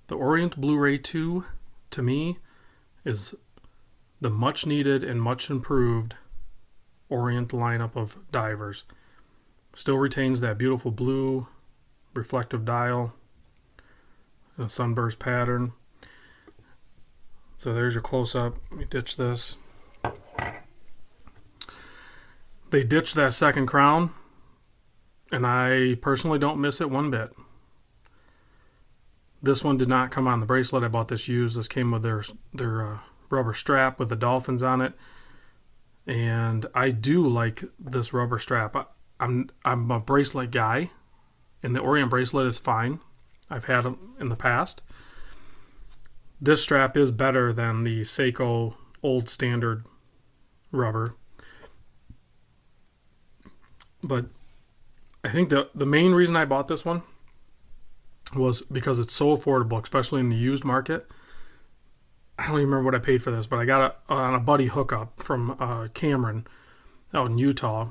The Orient Blu-ray 2, to me, is the much needed and much improved Orient lineup of divers. Still retains that beautiful blue reflective dial and a sunburst pattern. So there's your close-up. Let me ditch this. They ditched that second crown, and I personally don't miss it one bit. This one did not come on the bracelet. I bought this used. This came with their rubber strap with the dolphins on it, and I do like this rubber strap. I'm a bracelet guy, and the Orient bracelet is fine. I've had them in the past. This strap is better than the Seiko old standard rubber, but I think the main reason I bought this one was because it's so affordable, especially in the used market. I don't even remember what I paid for this, but I got it on a buddy hookup from Cameron out in Utah.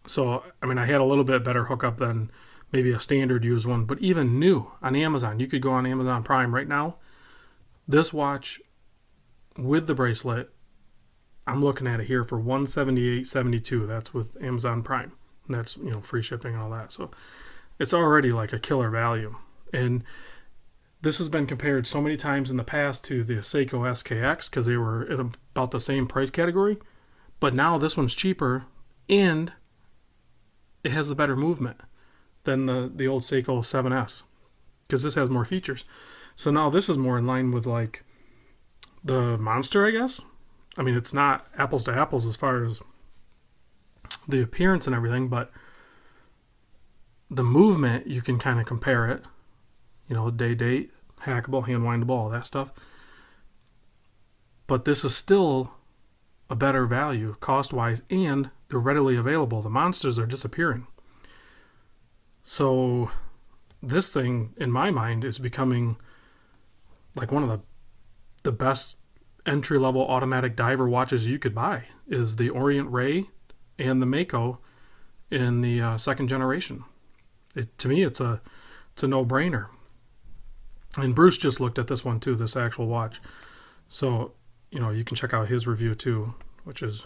So, I mean, I had a little bit better hookup than maybe a standard used one, but even new on Amazon. You could go on Amazon Prime right now. This watch with the bracelet, I'm looking at it here for $178.72. That's with Amazon Prime. And that's, free shipping and all that. So it's already like a killer value. And this has been compared so many times in the past to the Seiko SKX because they were at about the same price category. But now this one's cheaper and it has the better movement than the old Seiko 7S because this has more features. So now this is more in line with like the Monster, I guess. I mean, it's not apples to apples as far as the appearance and everything, but the movement, you can kind of compare it. Day-date, hackable, hand-windable, all that stuff. But this is still a better value cost-wise, and they're readily available. The Monsters are disappearing. So this thing, in my mind, is becoming like one of the best entry-level automatic diver watches you could buy is the Orient Ray and the Mako in the second generation. To me, it's a no-brainer. And Bruce just looked at this one too, this actual watch. So, you can check out his review too, which is,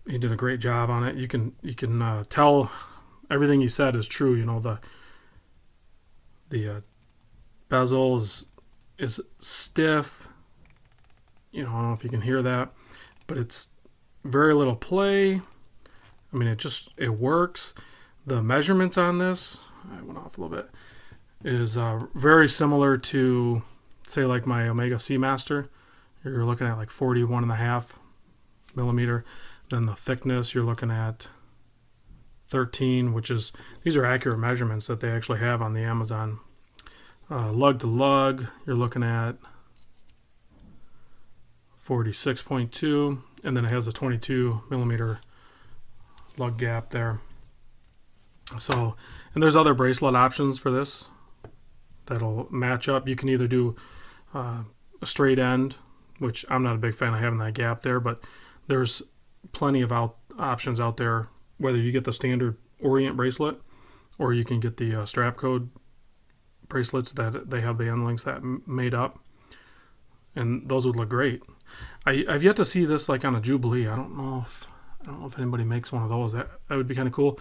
he did a great job on it. You can tell everything he said is true. The bezel is stiff. I don't know if you can hear that, but it's very little play. I mean, it works. The measurements on this, I went off a little bit, is very similar to, say, like my Omega Seamaster. You're looking at like 41.5 millimeter. Then the thickness, you're looking at 13, these are accurate measurements that they actually have on the Amazon. Lug to lug, you're looking at 46.2, and then it has a 22 millimeter lug gap there. So, and there's other bracelet options for this that'll match up. You can either do a straight end, which I'm not a big fan of having that gap there, but there's plenty of options out there, whether you get the standard Orient bracelet or you can get the strap code bracelets that they have the end links that made up, and those would look great. I've yet to see this like on a Jubilee. I don't know if anybody makes one of those. That would be kind of cool.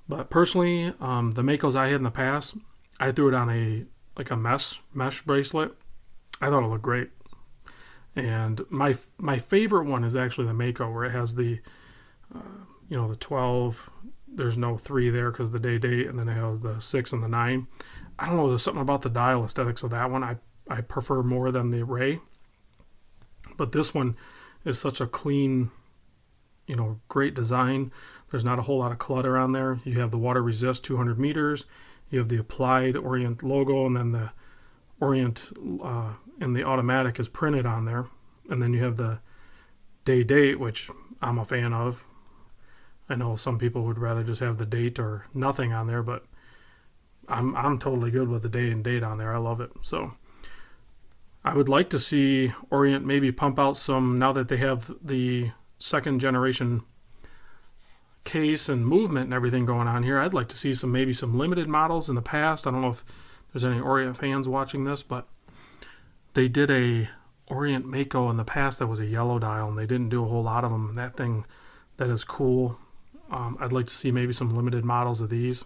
But personally, the Makos I had in the past, I threw it on a mesh bracelet. I thought it looked great. And my favorite one is actually the Mako, where it has the the 12. There's no 3 there because of the day-date, and then it has the 6 and the 9. I don't know. There's something about the dial aesthetics of that one I prefer more than the Ray. But this one is such a clean, great design. There's not a whole lot of clutter on there. You have the water resist 200 meters. You have the applied Orient logo, and then the Orient and the automatic is printed on there. And then you have the day-date, which I'm a fan of. I know some people would rather just have the date or nothing on there, but I'm totally good with the day and date on there. I love it. So I would like to see Orient maybe pump out some, now that they have the second generation case and movement and everything going on here. I'd like to see some limited models. In the past, I don't know if there's any Orient fans watching this, but they did a Orient Mako in the past that was a yellow dial, and they didn't do a whole lot of them. That thing, that is cool. I'd like to see maybe some limited models of these,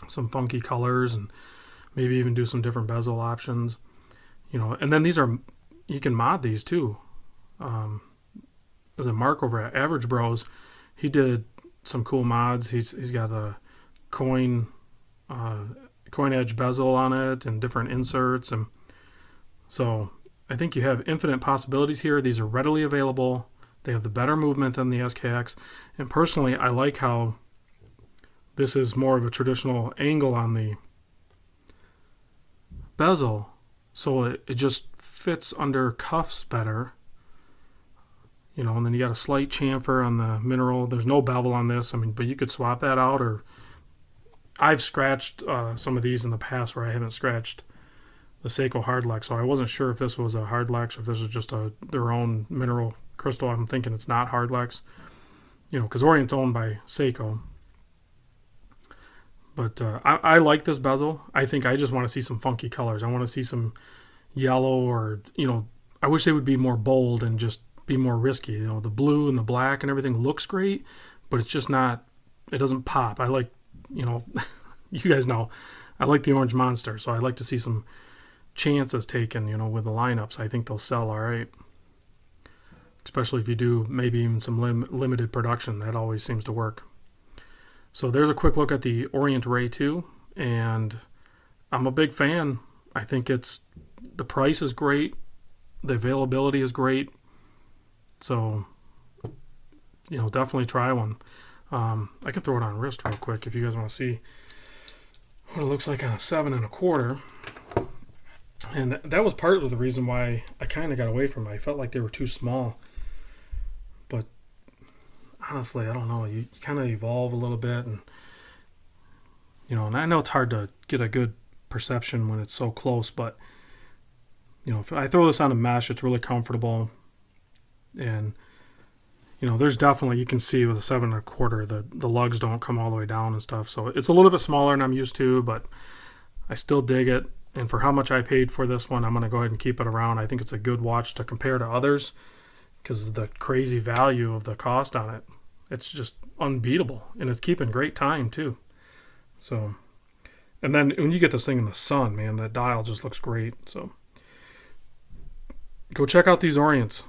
some funky colors, and maybe even do some different bezel options. And then these are, you can mod these too. There's a Mark over at Average Bros. He did some cool mods. He's got a coin edge bezel on it and different inserts, and so I think you have infinite possibilities here. These are readily available. They have the better movement than the SKX, and personally, I like how this is more of a traditional angle on the bezel, so it just fits under cuffs better. And then you got a slight chamfer on the mineral. There's no bevel on this. But you could swap that out, or I've scratched some of these in the past where I haven't scratched the Seiko Hardlex, so I wasn't sure if this was a Hardlex or if this was just their own mineral crystal. I'm thinking it's not Hardlex, because Orient's owned by Seiko. But I like this bezel. I think I just want to see some funky colors. I want to see some yellow, or I wish they would be more bold and just be more risky. The blue and the black and everything looks great, but it's just not, it doesn't pop. I like, you guys know, I like the Orange Monster, so I'd like to see some chances taken, with the lineups. I think they'll sell all right, especially if you do maybe even some limited production. That always seems to work. So there's a quick look at the Orient Ray 2, and I'm a big fan. I think the price is great, the availability is great, so definitely try one. I can throw it on wrist real quick if you guys want to see what it looks like on a 7 1/4. And that was part of the reason why I kind of got away from it. I felt like they were too small. But honestly, I don't know. You kind of evolve a little bit, and and I know it's hard to get a good perception when it's so close, but if I throw this on a mesh, it's really comfortable. And there's definitely, you can see with a 7 1/4, the lugs don't come all the way down and stuff. So it's a little bit smaller than I'm used to, but I still dig it. And for how much I paid for this one, I'm going to go ahead and keep it around. I think it's a good watch to compare to others because of the crazy value of the cost on it. It's just unbeatable, and it's keeping great time too. So, and then when you get this thing in the sun, man, that dial just looks great. So go check out these Orients.